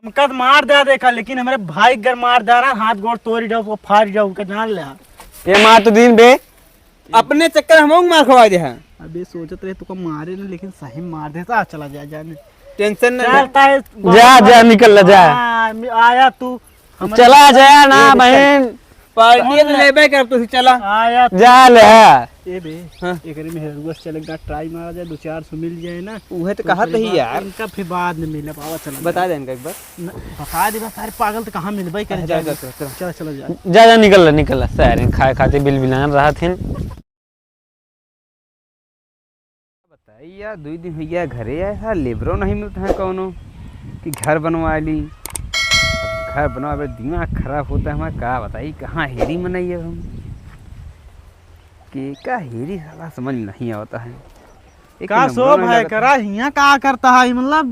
हमका तो मार दिया देखा, लेकिन हमारे भाई घर मार दिया ना, हाथ गोड़ तोड़ जाओ वो फाड़ जाओ के जान ले। ये मार तो दिन बे अपने चक्कर हम मार खवा दे। अबे सोचत रहे तुका मारे ना, लेकिन सही मार देता। चला जा जाने टेंशन न चलता है। जा जा निकल जा। आया तू चला जा ना बहन, पार्टी तो लेबे कर तू। चला आया जा ले। ए बे एकरी में हेरुआ चलेगा, ट्राई मारा जाए 200-400 मिल जाए ना। उहे तो कहा ही यार, इनका फिर बाद में मिले पावा। चला बता दे इनका एक बार, बता दे। सारे पागल तो कहाँ मिलबे करे। जा चल चल जा जा जा निकल सारे खाए खाते बिल बिलान रहा थे। बताइए 2 दिन भैया घरे आए, लेबरो नहीं मिलता है कौनो कि घर बनवा ली। घर बनवा दिमाग खराब होता है हमारा। का बताइए कहाँ हेरी मनाई है हम के का हेरी साला समझ नहीं आता है। का सो भाई करा हिया का करता है, मतलब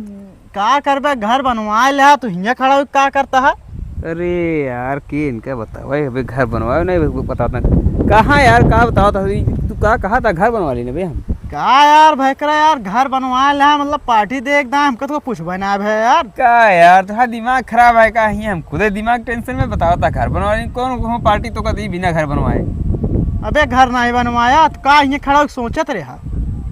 का करबे घर बनवाए ले तो हिया खड़ा हो का करता है। अरे यार के इनका बताओ भाई, घर बनवाओ नहीं बताता कहाँ यार, का बताओ तू का कहा था घर बनवा लेने भाई हम। का यार भाई करा यार घर बनवा ले, मतलब पार्टी देख दा हमको तो पूछबे ना है यार। का यार तुम्हारा दिमाग खराब है का ही, हम खुद दिमाग टेंशन में बताओ था घर बनवा लेने। कौन पार्टी तो कभी बिना घर बनवाए। अबे घर नहीं बनवाया तो का हिया खड़ा सोचत रहा।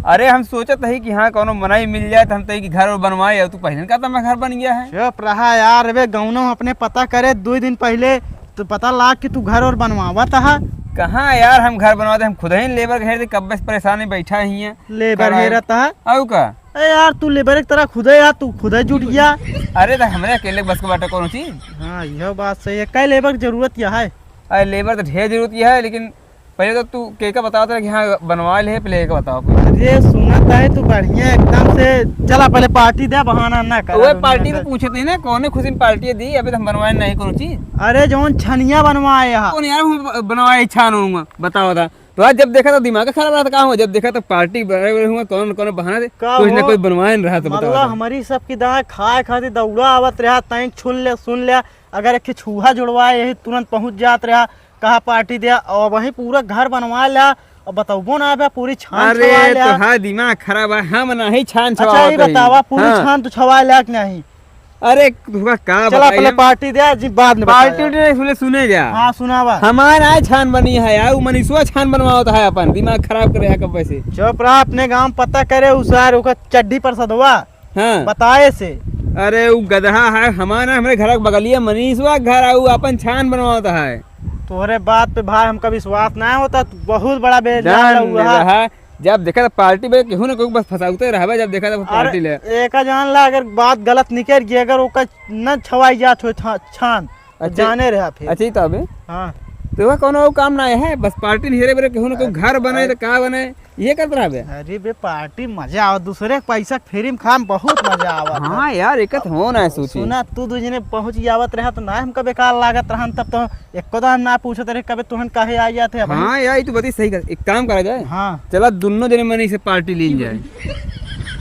अरे हम सोचत है कि हाँ कौनो मनाई मिल जाए तो हम तय कि घर बनवाए। तू पहले का तो मैं घर बन गया है। चुप रहा यार। अबे गौनो अपने पता करे 2 दिन पहले तो पता लाग कि तू घर और बनवावा था। कहाँ यार हम घर बनवाते, हम खुद ही लेबर घेर कब से परेशान बैठा ही है। लेबर घेरता है आऊ का। अरे यार तू लेबर एक तरह खुद यार, तू खुद जुट गया। अरे तो हमारे अकेले बस को बाटा कौन चीज। हाँ यह बात सही है। कई लेबर की जरूरत क्या है। अरे लेबर तो ढेर जरूरत है, लेकिन पहले तो तू के का बताओ था कि हाँ बनवा ले। पहले का बताओ। अरे सुनता है तू बढ़िया एकदम से। चला पहले पार्टी दे, बहाना ना कर। वो पार्टी में पूछे थे ना कौन खुशी में पार्टी दी, अभी तो हम बनवाए नहीं कौन चीज। अरे जौन छनिया बनवाए यहाँ कौन यार हम बनवाए छान हूँ बताओ था। तो आज जब देखा तो दिमाग खराब रहा था। कहाँ हुआ जब देखा तो पार्टी हुआ कौन कौन बहाना दे कुछ ना कुछ बनवाए रहा। तो मतलब हमारी सबकी दाएं खाए खाती दौड़ा आवत रहा, तैं सुन लिया। अगर एक छूहा जुड़वाए यही तुरंत पहुंच जात रहा, कहा पार्टी दिया और वही पूरा घर बनवा लिया और बताओ ना पूरी छान। अरे तो हाँ दिमाग खराब है, हम नहीं छान छवा। अच्छा ये बतावा पूरी छान तो छवा लिया कि नहीं। अरे का चला पहले पार्टी दिया जी, बाद में पार्टी सुने जा। हाँ सुनावा। हमारा छान बनी है यार, मनीषवा छान बनवाता है अपन। दिमाग खराब करे है कब वैसे। चुप रहा, अपने गांव पता करे उसार चड्डी पर सदवा। हाँ बताए से। अरे वो गधा है हमारा, हमारे घर बगलिया मनीषवा घर है, अपन छान बनवाता है। तोहरे बात पे भाई हमका विश्वास ना होता, बहुत बड़ा बेजान हुआ। जब देखा था पार्टी में केहू ना कोई बस फंसाते रहा। जब देखा था पार्टी ले एक जान ला, अगर बात गलत निकल गई, अगर ओका न छवाई जात हो छान जाने रहा फिर। अच्छा तो अबे हाँ तो वह कोनो काम ना है, बस पार्टी नहीं रे केहू ना कोई घर बने तो का बने ये करते रहे। अरे बे पार्टी मजा आवा, दूसरे पैसा फ्री में खाम बहुत मजा आवा। हाँ यार एक हो ना सोची। सुना तू दूजने पहुंच जावत रहा तो ना हमका बेकार लागत रहन, तब तो एको दाम ना पूछत रहे कबे तुहन काहे आ जाते। हाँ यार तू बती सही कर, एक काम करा जाए। हाँ चला दोनों जने मनी से पार्टी ली जाए।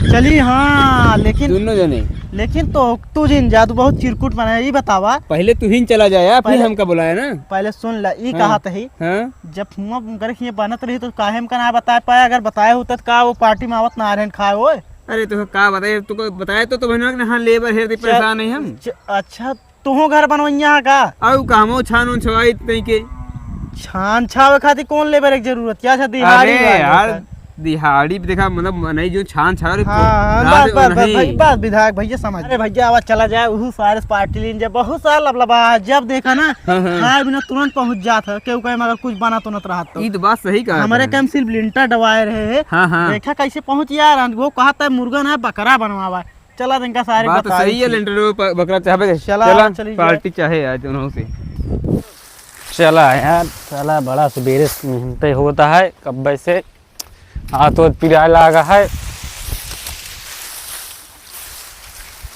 चली हाँ, लेकिन दोनों जने। लेकिन तो तू जिन जादू बहुत चिरकुट बना है। ये बतावा पहले तू ही चला जाए, फिर हमका बुलाया ना। पहले सुन ला ई कहा था ही। हाँ? जब हुआ घर बनत रही तो काहे हमका ना बता पाया। अगर बताया होता तो का वो पार्टी में आवत ना रहन खाए हो। अरे तो का बताए, तुमको बताया तो बहनों हाँ लेबर है परेशान नहीं हम। अच्छा तू घर बनवैया का आऊ कहमो छान छवाई तई के छान छावे खातिर कौन लेबर एक जरूरत क्या था। अरे यार दिहाड़ी देखा मतलब नहीं जो छान छा रही। बात विधायक भैया समझ। अरे भैया आवाज चला जाए उहू सारे पार्टी लीन जब बहुत साल लबलबा जब देखा ना खाए बिना तुरंत पहुंच जाता है। क्यों कहे मगर कुछ बना तो न रहा। तो ये तो बात सही कहा। हमारे काम सिर्फ लिंटर दबाए रहे है। देखा कैसे पहुंच यार। वो कहा था मुर्गा ना बकरा बनवावा। चला इनका सारे बात सही है। लिंटर बकरा चाहे चला पार्टी चाहे आज उन्हों से चला यार। चला बड़ा सवेरे मेहनत होता है कब से हाथ वोथ पिराए लगा है।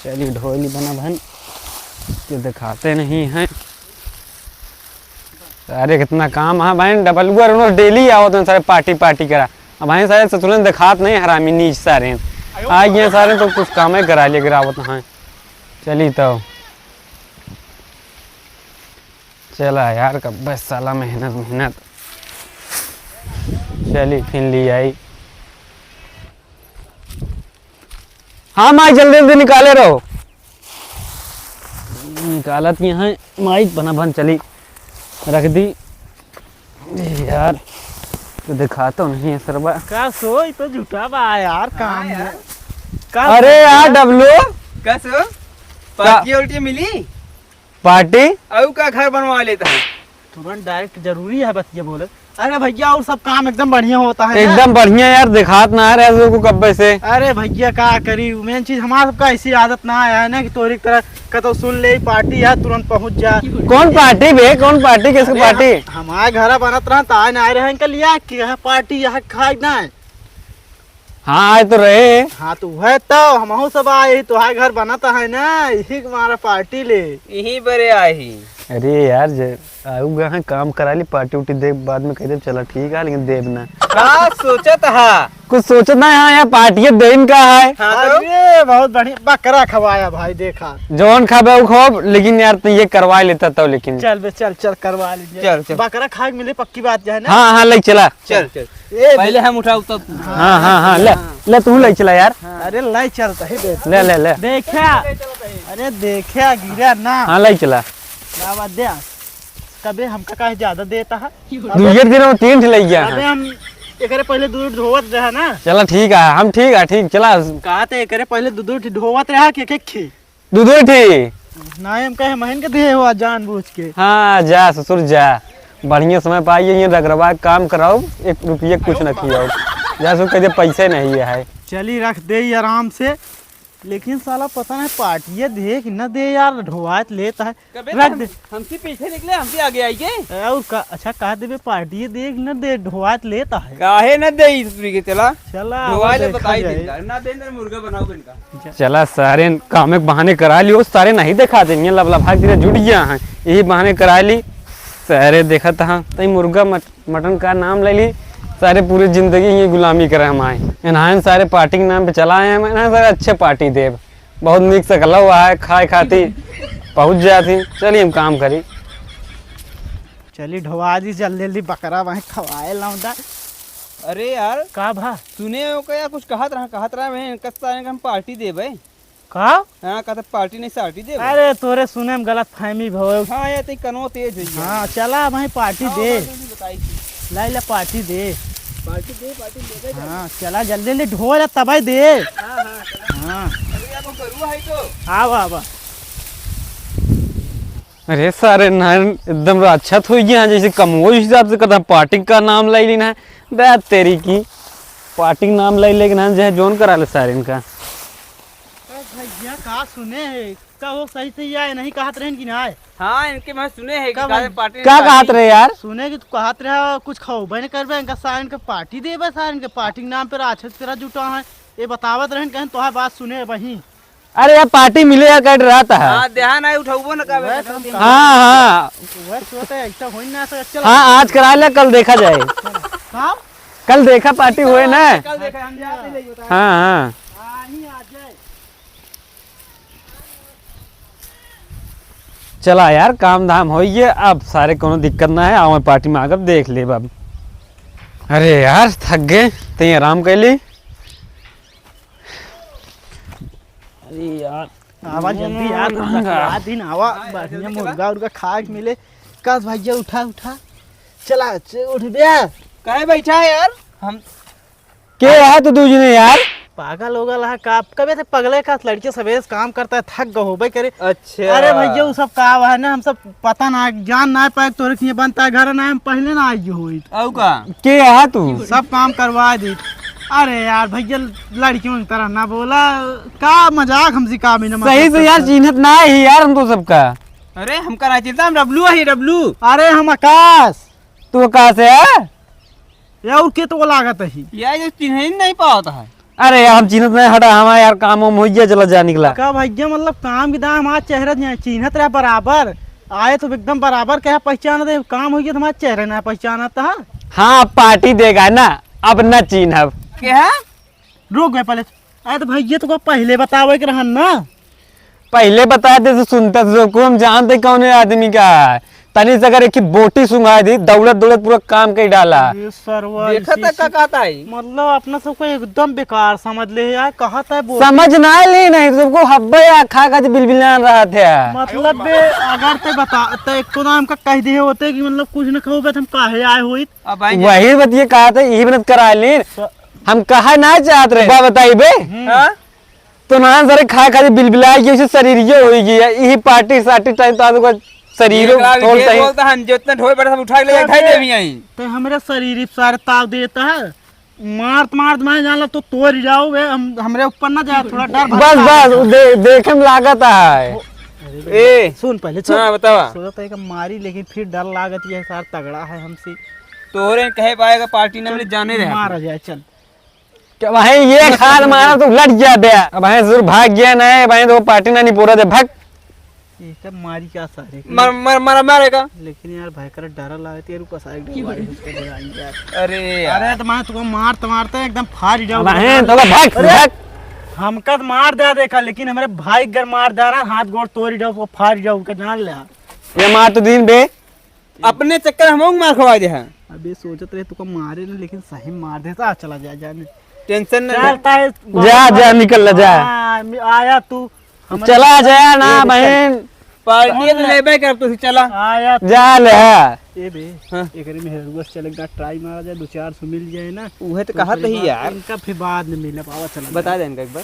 चलिए ढोली बना बहन ये दिखाते नहीं हैं। अरे कितना काम है बहन। डबल डेली आओ तो सारे पार्टी करा। अब भाई सारे ससुरन दिखात नहीं हरामी नीच सारे आ गए सारे तो कुछ काम ही करा लिए गिरावत है। चली तो चला यार कब बस साला मेहनत। चली फिर ली आई। हाँ माँ जल्दी जल्दी निकाले रहो। निकालत यहाँ माइक बना बन चली रख दी यार, तो दिखाता नहीं है सरबा। का सोई तो झूठा बा यार काम में। का अरे यार डब्लू कैसे पार्टी उल्टी मिली पार्टी अब का घर बनवा लेता है तुरंत डायरेक्ट जरूरी है बस ये बोले। अरे भैया और सब काम एकदम बढ़िया होता है ना? एकदम बढ़िया यार, दिखात ना आ रहा है कब से। अरे भैया का करी, मेन चीज हमारा सबका ऐसी आदत ना आया है ना कि तोरी की तरह कतो सुन ले पार्टी है तुरंत पहुंच जा। कौन पार्टी बे, कौन पार्टी, किसकी पार्टी? हमारे घर बनत रहा ताय ना आए रहे अंकल लिया कि यह पार्टी यहाँ खाई ना है। हाँ आए तो रहे। हाँ तो है तो हम सब आए, तुम्हारे घर बनता है ना, यही हमारा पार्टी ले यही बड़े आए ही। अरे यार आऊगा है काम करा ली, पार्टी उटी दे बाद में कह दे चला ठीक है, लेकिन देव ना का सोचत हा कुछ सोचना है। हाँ यार पार्टी देन का है। हाँ तो अरे बहुत बढ़िया बकरा खवाया भाई, देखा जौन खाबे वो खाओ, लेकिन यार तो ये करवा लेता तो। लेकिन चल बे चल चल करवा लीजिए। चल चल बकरा खाए के मिले पक्की बात जो है ना। हाँ हाँ ले चला। चल चल ए, पहले हम उठाओ तब हाँ हाँ हाँ ले ले तू ले चला यार। अरे लाई चलता है बे। ले ले ले देखा, अरे देखा गिरा ना। हाँ ले चला। क्या बात दे कबे हमका काहे ज्यादा देता है। दूसरे दिन वो 3 ले गया अबे है। हम एकरे पहले दूध ढोवत रहा ना। चला ठीक है, हम ठीक है, ठीक चला। कहा थे एकरे पहले दूध ढोवत रहा के के खी दूध ठीक ना हम कहे महन के दे हुआ जानबूझ के। हाँ जा ससुर जा, बढ़िया समय पाइए, ये रगरवा के काम कराओ, 1 रुपये कुछ न खियाओ। जा सो कह पैसे नहीं है। चली रख दे आराम से, लेकिन साला पता नहीं पार्टी देख न दे यार, ढोवात लेता है। रख दे हमसे पीछे निकले हमसे आगे आइए और अच्छा कहा दे पार्टी देख न दे ढोवात लेता है। काहे न दे इस के चला चला ढोवा ले देखा बताई जाए। दे ना दे ना मुर्गा बनाओ इनका। चला सारे काम के बहाने करा लियो, सारे नहीं दिखा देंगे, लबला भाग तेरे जुट गया है, यही बहाने करा ली सारे। देखा था तई मुर्गा मटन का नाम ले ली, सारे पूरी जिंदगी ये गुलामी करे हम आए इन्हान सारे पार्टी के नाम पे चला आए हम। सारे अच्छे पार्टी देव, बहुत नीक से कला हुआ है, खाए खाती पहुंच जाती। चलिए हम काम करी। चली ढोवा दी जल्दी जल्दी बकरा वहीं खवाए लाऊंगा। अरे यार का भा सुने हो क्या कुछ कहत रहा मैं कस्ता हम पार्टी देबे। का हाँ कहता पार्टी नहीं सार्टी दे। अरे तोरे सुने में गलत फहमी भव। हाँ ये तो कनो तेज है। हाँ चला वहीं पार्टी दे, बताई लाई ला पार्टी दे। पार्टी दे हाँ चला जल्दी जल्दी ढो जा तब दे। हाँ हाँ हाँ अरे अब करूँ है तो आवा आवा। अरे सारे नहर एकदम अच्छा हो गया, जैसे कमो हिसाब से करता पार्टी का नाम ले लेना है। दे तेरी की पार्टी का नाम ले लेकिन जो जोन करा ले सारे इनका। भैया का सुने है का वो सही सही आए नहीं कहत रहे कि ना आए। हाँ इनके मैं सुने है कि कब काहे पार्टी क्या कहत रहे यार? सुने कि तू कहत रहा कुछ खौबे न करबे इनका साइन के पार्टी देबे साइन के पार्टी के नाम पे राक्षस तेरा जुटा है ये बतावत रहन कहीं तोहार बात सुने वही। अरे यार पार्टी मिले या कट रहा था। हाँ ध्यान आए उठाओ ना काहे हाँ हाँ वह सोचते ऐसा हो ना तो चल। हाँ आज करा ले, कल देखा जाए। काम कल देखा पार्टी हुए ना। कल देखा हम जाते नहीं बता। हाँ हाँ आही आ जाए। चला यार काम धाम हो गया, अब सारे कोनो दिक्कत ना है। आओ पार्टी में आकर देख ले अब। अरे यार थक गए, ते आराम कर ली। अरे यार आवा जल्दी यार, दिन आवा बढ़िया मुर्गा उर्गा खा के मिले। कस भैया उठा उठा चला उठ बे। काहे बैठा है यार हम के है तो दूजने यार पागल होगा लहा का कबे से पगले का लड़के सवेरे से काम करता है थक गो होबे करे। अच्छा अरे भैया वो सब का है ना, हम सब पता ना जान ना पाए तोरे के बनता है घर ना हम पहले ना आई होई औ का के है तू? सब काम करवा दी। अरे यार भैया लड़कियों की तरह ना बोला, का मजाक हमसे का भी ना सही से यार चिन्हत ना है यार हम तो सबका। अरे हमका ना चिंता हम डब्लू है डब्लू। अरे हम आकाश तू कहाँ से है? या और के तो लागत है यार जो चिन्ह ही नहीं पाता है। अरे यार हम चिन्हत नहीं, हटा हमारा यार काम वाम हो गया, चला जा निकला। का भैया मतलब काम की दाम हमारा चेहरा चिन्हत रहा बराबर आए तो एकदम बराबर क्या पहचान दे काम हो गया तुम्हारा चेहरा ना पहचाना था। हाँ पार्टी देगा ना, अब न चिन्ह। क्या रुक गए पहले। अरे तो भैया तो पहले बतावे के रहन ना। पहले बताते तो सुनता तो को हम जानते कौन है आदमी का। तनी से अगर एक बोटी सुंघा दी दौड़त दौड़त पूरा काम कर डाला। ये सरवा देखा था का कहता है मतलब अपना सबको एकदम बेकार समझ ले यार, कहता है समझ ना ली नहीं तुमको हब्बे खा खा बिलबिलान रहा थे। मतलब बे अगर ते बता ते एक तो नाम का कह दिए होते कि मतलब कुछ न कहो बे हम काहे आए हुई। अब आएंगे वही बतिए कहा था यही मदद करा ली हम कहा ना चाहते रहे बताई बे हाँ? तो ना सर खा खा बिलबिला के शरीर ये होगी यही पार्टी साटी टाइम तो शरीर बोलता हम जितना ढोए बड़ा सब उठा के ले जाए दे भी आई तो हमारे शरीर सारे ताव देता है, मारत मारत मैं जाला तो तोड़ जाओ बे, हम हमरे ऊपर ना जाए, थोड़ा डर बस बस देखे में लागत है। ए सुन पहले हाँ बतावा सोचता है कि मारी लेकिन फिर डर लागत ये सार तगड़ा है हमसे, तोरे कहे पाएगा पार्टी ने मेरे जाने रहे मारा जाए चल। भाई ये खाद मारा तो लट गया बे भाई जरूर भाग गया ना भाई तो पार्टी ना नहीं पूरा दे भाग ये मारी क्या सारे मारेगा लेकिन यार भाई कर डर लागती है, रुको सारे यार। अरे अरे तो मैं तुमको मारते एकदम फाड़ जाऊं भाई तो भाग भाग हमका तो मार दिया देखा, लेकिन हमारे भाई घर मार दिया ना, हाथ गोड़ तोड़ जाओ वो फाड़ जाओ के जान ले। ये मार तो दिन बे अपने चक्कर हम मार खवा दे हैं अबे सोचत रहे तुमको मारे ना, लेकिन सही मार देता चला जाए जाने टेंशन न चलता है जा जा निकल जा आया तू चला जाया ना बहन पार्टी तो लेबे कर तू चला आया जा ले ए बे हाँ। एकरी में हेरुआ चलेगा ट्राई मारा जाए 200-400 मिल जाए ना, उहे तो कहा ही यार इनका फिर बाद में मिले पावा चला बता दे इनका एक बार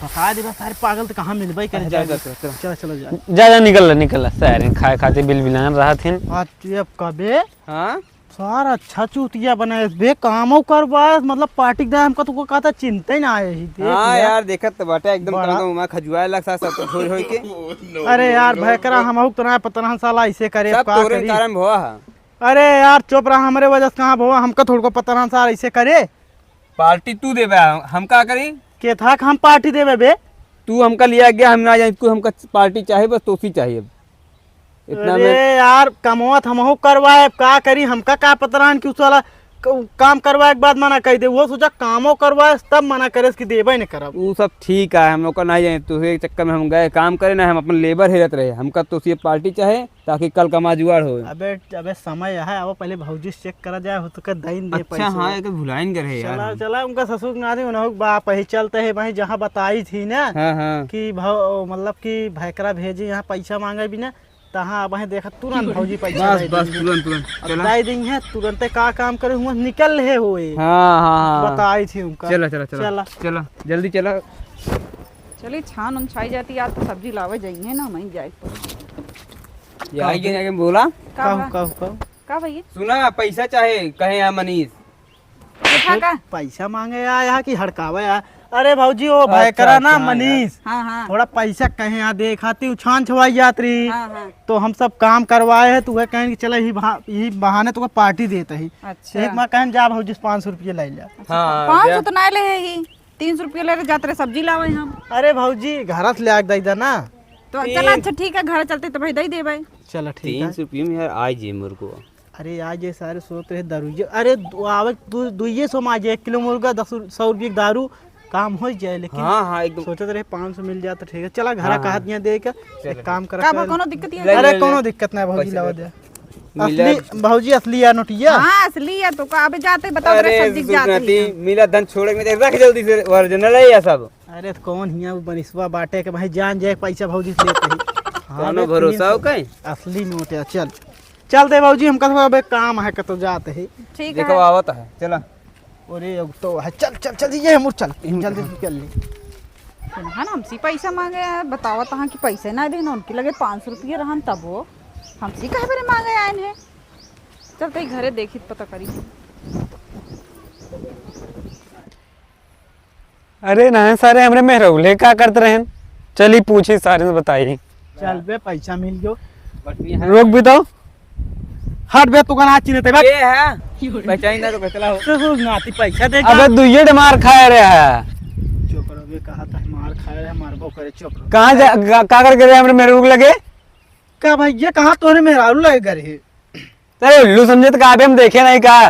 बता दे बस, सारे पागल तो कहां मिलबे करे जा जाए। जा चल चलो जा जा जा निकल सारे खाए खाते बिल बिलान रहा थे। आज तू अब कबे हाँ सारा अच्छा चूतिया बनाए बे, कामों करवा मतलब पार्टी का हमका तुमको कहा था चिंता ही ना आए ही देख हाँ लिया। यार देखत तो बाटे एकदम बड़ा- एकदम उमा खजुआए लग सा सब होई होई के अरे यार भाई करा हम तो ना पता ना साला ऐसे करे सब का तोरे करी। कारण हुआ है अरे यार चुप रहा, हमारे वजह से कहाँ भवा, हमका थोड़ा को पता ना साला ऐसे करे पार्टी तू देबे हम का करी के था कि हम पार्टी देवे बे। तू हमका लिया गया हम ना जाए तू हमका पार्टी चाहिए बस तोसी चाहिए इतना अरे में यार कमौत हम करवाए का करी, हमका का पता ना कि उस वाला काम करवाए के बाद मना कर दे, वो सोचा कामों करवाए तब मना करे कि देवे नहीं करब। वो सब ठीक है हम लोग का नहीं जाए तो एक चक्कर में हम गए काम करे ना हम अपन लेबर हेरत रहे हमका तो ये पार्टी चाहे ताकि कल का जुगाड़ हो। अबे अबे समय है, अब पहले भौजी से चेक करा जाए हो तो का दिन दे अच्छा हाँ एक भुलाइन करे चला यार चला उनका ससुर ना दे उन्होंने बाप ही चलते है भाई जहाँ बताई थी ना हाँ हाँ कि मतलब कि भैकरा भेजी यहाँ पैसा मांगे भी ना तहाँ अब देखा तुरंत भौजी पैसा बस बस तुरंत तुरंत चला बताई देंगे तुरंत का काम करे हुआ निकल रहे हुए हाँ हाँ बताई थी उनका। चला चला चला चला चला जल्दी चला चलिए छान उन छाई जाती आज तो सब्जी लावे जाइए ना वहीं जाए तो ये आगे बोला कहू कहू कहू का भैया सुना पैसा चाहे कहे यहाँ मनीष देखा का पैसा मांगे आया कि हड़कावे आया। अरे भौजी वो भैकरा ना अच्छा, मनीष हाँ हाँ थोड़ा पैसा कहे यहाँ दे खाती उछान छुआई यात्री हाँ हाँ तो हम सब काम करवाए है तो वह कहें कि चलो यही बहाने तुमको पार्टी देते ही अच्छा एक माँ कहें जा भौजी 500 रुपये ले जा। हाँ 500 तो ना ले है ही 300 रुपये ले जाते रहे सब्जी लावे हम अरे भौजी घर से ले आ दे ना। तो चल अच्छा ठीक है घर चलते तो भाई दे दे भाई चलो ठीक है। 300 रुपये में यार आज जे मेरे को अरे आज ये सारे सोच रहे दारू अरे आवे 200 में आज 1 किलो मुर्गा 100 रुपये की दारू काम हो जाए, लेकिन हाँ हाँ एकदम सोचते रहे 500 मिल जाए तो ठीक है। चला घर का हाथ दिया दे के एक काम कर का कोनो दिक्कत है ले, अरे ले, कोनो ले। दिक्कत नहीं भौजी पैसे लावा दे। दे असली भौजी असली या नोटिया। हाँ असली है तो का अबे जाते बताओ अरे तेरे सब्जी जाती सुनती है मिला धन छोड़े में रख जल्दी से ओरिजिनल है या सब अरे तो कौन हिया बनिसवा बाटे के भाई जान जाए पैसा भौजी से लेते ही। हाँ कोनो बे, भरोसा हो कहीं असली नोट है। चल चल दे भौजी हमका थोड़ा बे काम है तो जाते ही। ठीक देखो है आवत है चला अरे अब तो है चल चल चल ये हम चल जल्दी निकल ली। हाँ ना हमसे पैसा मांगे यार बतावा तहाँ कि पैसे ना देना उनके लगे 500 रुपये रहन तब वो हमसे कहे बेरे मांगे आए हैं चलते ही घरे देखी तो पता करी। अरे ना सारे हमरे में रौले का करते रहे चली पूछी सारे ने बताई चल बे पैसा मिल गयो रोक भी तो हट बे तू कना चिन्हते बे ये है पहचान ना तो चला हो तो नाती पैसा दे अबे दुइये मार खाए रहे है चुप रहो बे कहा था मार खाए मारबो करे चुप रहो। कहाँ का कर गए हमरे में रोक लगे का भैया कहाँ तोरे मेहरारू लगे करे तेरे उल्लू समझे तो कहा भी हम देखे नहीं कहा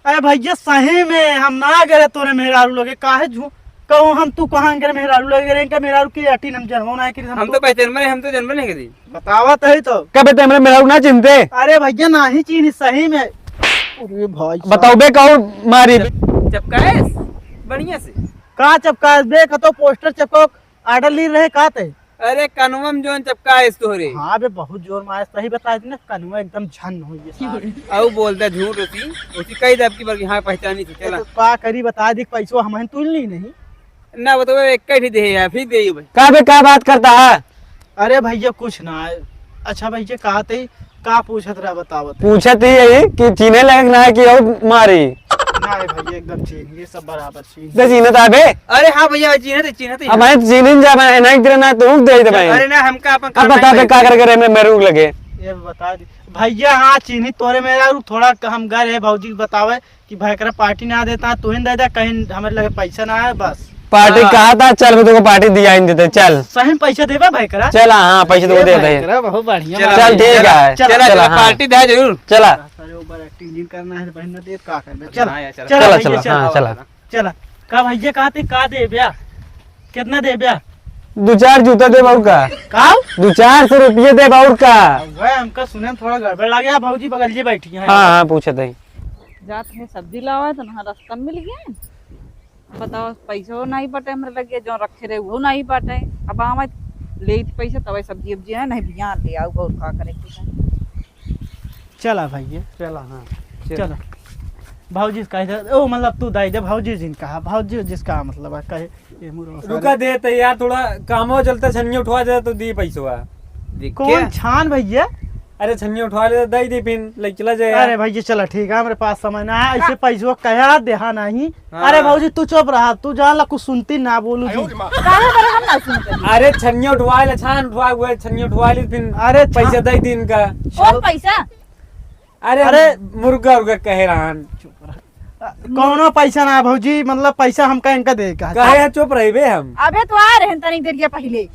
अरे भैया सही में हम ना गए तोरे मेहरारू लगे काहे झूठ कहूँ हम तू कहाँ कर मेहरारू लगे रहे का मेहरारू की अटी हम जनमो ना कि हम तो पहचान में हम तो जन्म नहीं करी। बतावत है तो क्या बेटे हमरे मेरा ना चिंते अरे भैया ना ही चीनी सही में। अरे भाई बताओ बे कहूँ मारी चपकाए बढ़िया से। कहाँ चपका देख तो पोस्टर चपको आर्डर ली रहे कहा थे। अरे कनुम जोन चपकाए तोहरे। हाँ बे बहुत जोर मारे सही बता दी ना कनुआ एकदम झन हो ये अब बोलता झूठ उसी उसी कही दे आपकी बार हाँ पहचानी थी चला। तो का करी बता दी पैसो हम तुल ली नहीं ना बताओ एक ही दे यार फिर दे भाई। क्या बे क्या बात करता है। अरे भैया कुछ ना है। अच्छा भैया कहा थे का पूछत रहा बतावत पूछत ही यही कि चीने लगे ना है कि और मारी ना है भैया एकदम चीन ये सब बराबर चीन दे चीने था बे। अरे हाँ भैया चीना थे अब मैं चीने जा मैं नहीं तेरे ना तू दे दे भाई। अरे ना हमका अपन अब बता बे क्या कर मैं मेरे रुक लगे ये बता दी भैया। हाँ चीनी तोरे मेरा थोड़ा हम गए है भाजी बतावे कि भाई करा पार्टी ना देता तू ही दे दे कहीं हमारे लगे पैसा ना है बस। पार्टी कहा था चल मैं तुमको पार्टी दिया ही देते चल सही में पैसा देवा भाई करा। चला हाँ पैसे तुमको दे दे बहुत बढ़िया चल ठीक है चला पार्टी दे जरूर चला सारे ऊपर एक्टिंग करना है बहन दे का करना चल हाँ यार, चला। चला चला भैया, चला हाँ चला चला का भैया कहते का दे ब्याह कितना दे ब्याह 2-4 जूता दे बाबू का का 200-400 रुपये दे बाबू का। वह हमका सुने में थोड़ा गड़बड़ लग गया भाजी बगल जी बैठी है। हाँ हाँ पूछे थे जात है सब्जी लावा तो ना रास्ता में मिल गया बताओ पैसो नहीं बटे हमरे लगे जो रखे रहे वो नहीं बटे अब हम ले पैसा तब सब्जी उब्जी है नहीं बिया ले आओ और का करे चला भैया चला हाँ चला भाजी का इधर ओ मतलब तू दाई दे भाजी जिनका भाजी जिसका मतलब है कहे ये मुरो रुका दे तो यार थोड़ा कामो चलता छन्नी उठवा दे तो दी पैसवा। कौन छान भैया। अरे छन्नी उठवा ले दे दे पिन ले चला जाए। अरे भैया चला ठीक है हमारे पास समय ना है ऐसे पैसों कहा देहा नहीं। अरे भाजी तू चुप रहा तू जान कुछ सुनती ना बोलू जी। काहे पर हम ना सुनते अरे छन्नी उठवा ले छान उठवा हुए छन्नी उठवा ले फिर अरे पैसा दे दिन का। कौन पैसा अरे मुर्गा उर्गा कह रहा कौनो पैसा ना भौजी मतलब पैसा हमका इनका दे का कहे है चुप रही बे हम। अबे तो आ रहे हैं तनी देर के पहले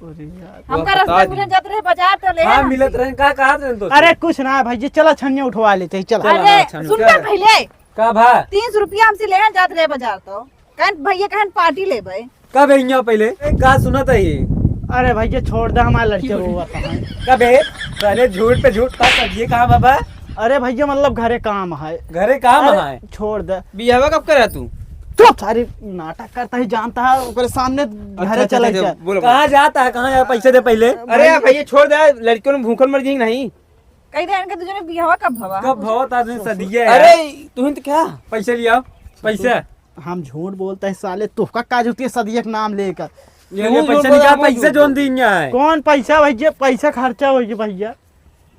हमका रास्ता मिले जाते रहे बाजार तो ले हाँ मिलत रहे का कहा रहे तो। अरे कुछ ना भैया चला छन्नी उठवा लेते हैं चला। अरे सुन कर पहले का भा 300 रुपया हमसे ले जाते रहे बाजार तो कहन भैया कहन पार्टी ले भाई कब है पहले का सुना था ये। अरे भैया छोड़ दे हमारे लड़के रोवत है। कब है पहले झूठ पे झूठ का करिए कहा बाबा। अरे भैया मतलब घरे काम है घरे काम अरे है छोड़ दे बियाह कब करा तू। चुप सारी नाटक करता है जानता है ओकरे सामने घरे चला जा। बोलो कहाँ जाता है कहाँ पैसे दे पहले। अरे भैया छोड़ दे लड़कियों में भूखल मर जाएंगे नहीं। कह दे इनके तुझे बियाह कब भवा कब बहुत आदमी सदिया है। अरे तू तो क्या पैसे लिया पैसा हम झूठ बोलते है साले तुफका काज होती है सदिया का नाम लेकर। ये पैसा निकाल पैसे जोन दी है। कौन पैसा भैया पैसा खर्चा हो भैया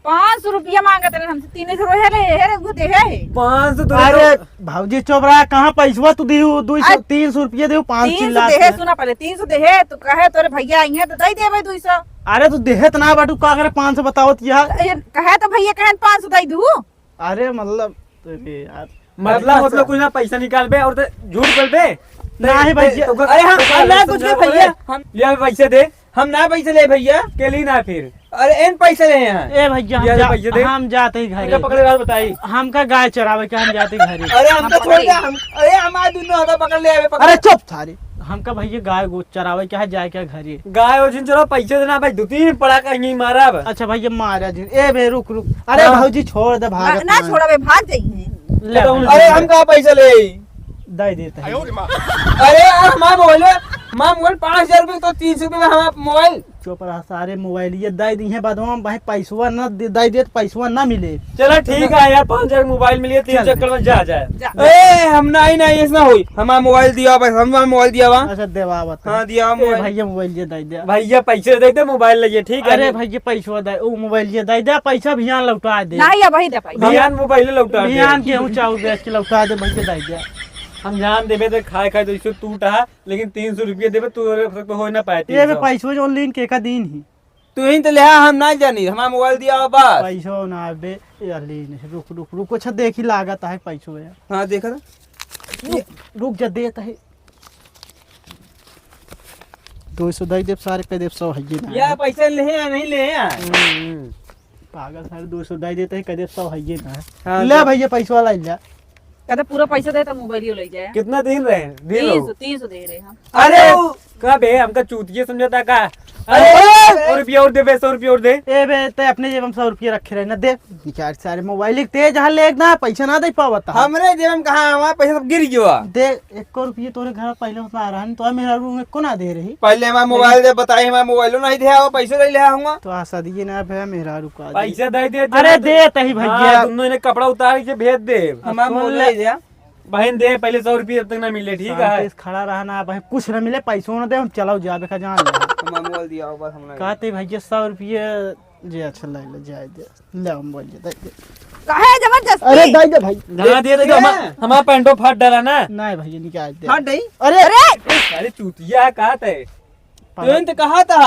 500 रुपया मांगते रहे हमसे 300 रोहे ले है वो दे है 500 तो अरे भाजी चुप रहा कहाँ पैसा तू दियो 200-300 रुपया दियो 500 300 दे है सुना पहले 300 दे है तो कहे तोरे भैया आई है तो दई दे भाई 200। अरे तू देहत ना बाटू का करे 500 बताओ यार। कहे तो भैया कहन 500 दई दू। अरे मतलब यार मतलब कुछ ना पैसा निकाल बे और झूठ बोल बे नहीं भैया। अरे हम ना कुछ नहीं भैया हम लिया पैसे दे हम ना पैसे ले भैया के ली ना फिर। अरे इन पैसे ले यहाँ। ए भैया पैसे दे। हम जाते ही घरे पकड़े बात बताई। हमका गाय चरावे के हम जाते घरे। अरे हम तो छोड़ दे हम अरे हमारे दोनों हाथ पकड़ ले आवे अरे चुप सारी हमका भैया गाय गो चरावे के है जाए क्या घरे। गाय हो जिन चलो पैसे देना भाई 2-3 पड़ा कहीं मारा अब। अच्छा भैया मारा जी ए बे रुक अरे भाजी छोड़ दे भागत ना छोड़ा बे भाग जाइए। ले अरे हम कहाँ पैसे ले दे देते हैं। अरे हमारा मोबाइल हमारा मोबाइल 5000 रुपये तो 300 रुपये में हमारा मोबाइल। चुप रहा सारे मोबाइल ये दे दी है बाद में भाई पैसवा न दे दे पैसवा न मिले। चलो ठीक है यार 5000 मोबाइल मिलिए 3 चक्कर में जा जाए। ए हम नहीं ऐसा हुई हमारा मोबाइल दिया बस हमारा मोबाइल दिया वहाँ। अच्छा देवा बता। हाँ दिया ए मोबाइल। भैया मोबाइल ये दे दे। भैया पैसे दे दे मोबाइल लगे ठीक है। अरे भैया पैसवा दे ओ मोबाइल ये दे दे पैसा भियान लौटा दे। ना या वही दे पैसा भियान मोबाइल लौटा दे। भियान के ऊंचा बेच के लौटा दे भैया दे दे। हम जान देबे तो खाए तो इसको टूटा लेकिन 300 रुपये देबे तो हो ना पाए ये पैसवा जो ऑनलाइन के का दिन ही तू ही तो ले हम ना जानी हमारा मोबाइल दिया बस। पैसा ना बे यार रुको अच्छा देख ही लागत है पैसो यार। हाँ देखा था रुक जा देता है 200 दे दे सारे पे दे 100 है ना यार पैसे ले या नहीं ले या। पागल सारे 200 दे देते है कदे 100 है ना। हाँ, ले भैया पैसा वाला ले कहते पूरा पैसा दे तो मोबाइल ही ले जाए। कितना दिन रहे हैं? दे लो। 300 दे रहे हम। अरे कहाँ बे हमका चूतिया समझाता का? अरे 100 रुपया और दे बे, 100 रुपया और दे। ए बे ते अपने जेब में 100 रुपया रखे रहे ना दे बेचारे सारे मोबाइल तेज हाल ले ना पैसा ना दे पावत हमरे जेब में कहाँ हमारा पैसा सब गिर गया। दे 1 रुपये तोरे घर पहले उसमें आ रहा तो मेरा रूम में को ना दे रही पहले हमारा मोबाइल दे बताई, हमारा मोबाइलो नहीं दिया और पैसे ले लिया हूँ। तो आशा दिए ना भैया मेरा रुका दे। पैसा दे दे। अरे दे तही भैया दोनों ने कपड़ा उतार के भेज दे। हमारा मोबाइल ले दिया। बहन दे पहले 100 रुपया, जब तक ना मिले ठीक है। शांति से खड़ा रहना भाई, कुछ न मिले पैसों न दे हम चलाओ जाबे का जान ले हमारा मोबाइल दिया हो बस हमने। कहते भैया 100 रुपये जे अच्छा ले जाए दे ले मोबाइल दे दे। काहे जबरदस्ती? अरे दे दे भाई हाँ दे दे। हमारा पैंटो फाट डाला ना। नहीं भैया निकाल दे। हट गई। अरे अरे चूतिया कहा थे? तुरंत कहा था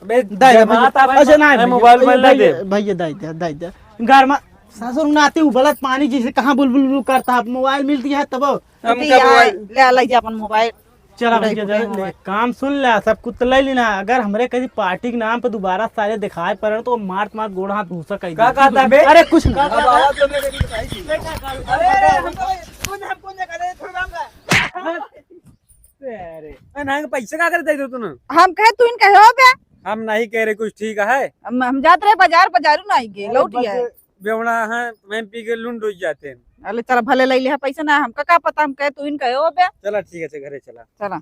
अबे दे जमाता भाई। अच्छा नहीं मोबाइल में ले दे। भैया दे दे घर में ससुर नाते उबलत पानी जैसे कहाँ बुलबुल करता है, मोबाइल मिलती है तब हमका मोबाइल ले जा अपन मोबाइल। चला भैया ले काम सुन ले सब कुछ तो ले लेना। अगर हमरे कहीं पार्टी के नाम पे दोबारा सारे दिखाए पड़ तो मार गोड़ हाथ भूसा कहीं का कहता बे? अरे कुछ ना अब आवाज तो मेरे को बताई थी। अरे हमको नहीं करे थोड़ा अरे ना पैसा का कर दे दो तूने? हम कहे तू इन कहे हो बे? हम नहीं कह रहे कुछ ठीक है। हम जाते रहे बाजारू ना गए लौट गया। बेवड़ा है मैं पी के लुंड हो जाते हैं। अरे चल भले ले लिया पैसा ना हमका का पता, हम कहे तू इन कहे हो बे? चला ठीक है घरे चला। चला।